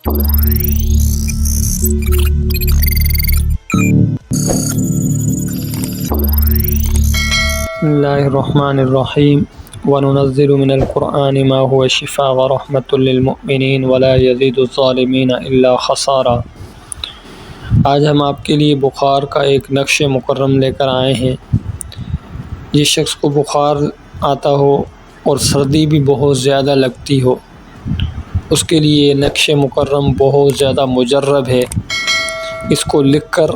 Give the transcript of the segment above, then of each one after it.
بسم اللہ الرحمن الرحیم وننزل من القرآن ما هو شفاء ورحمة للمؤمنین ولا یزید الظالمین الا خسارا۔ آج ہم آپ کے لیے بخار کا ایک نقش مکرم لے کر آئے ہیں۔ جس شخص کو بخار آتا ہو اور سردی بھی بہت زیادہ لگتی ہو، اس کے لیے یہ نقش مکرم بہت زیادہ مجرب ہے۔ اس کو لکھ کر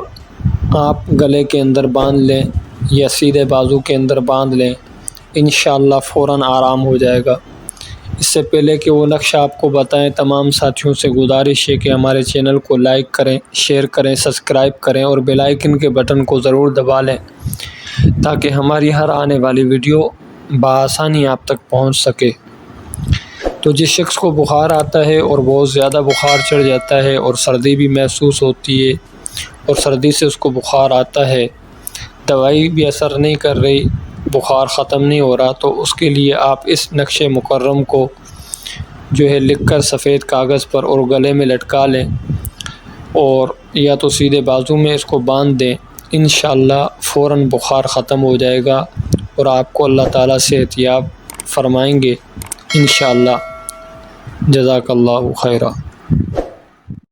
آپ گلے کے اندر باندھ لیں یا سیدھے بازو کے اندر باندھ لیں، انشاءاللہ فوراً آرام ہو جائے گا۔ اس سے پہلے کہ وہ نقش آپ کو بتائیں، تمام ساتھیوں سے گزارش ہے کہ ہمارے چینل کو لائک کریں، شیئر کریں، سبسکرائب کریں اور بیل آئیکن کے بٹن کو ضرور دبا لیں تاکہ ہماری ہر آنے والی ویڈیو بآسانی آپ تک پہنچ سکے۔ تو جس شخص کو بخار آتا ہے اور بہت زیادہ بخار چڑھ جاتا ہے اور سردی بھی محسوس ہوتی ہے اور سردی سے اس کو بخار آتا ہے، دوائی بھی اثر نہیں کر رہی، بخار ختم نہیں ہو رہا، تو اس کے لیے آپ اس نقش مکرم کو جو ہے لکھ کر سفید کاغذ پر اور گلے میں لٹکا لیں اور یا تو سیدھے بازو میں اس کو باندھ دیں، انشاءاللہ فوراً بخار ختم ہو جائے گا اور آپ کو اللہ تعالیٰ صحت یاب فرمائیں گے انشاءاللہ۔ جزاک اللہ خیرہ۔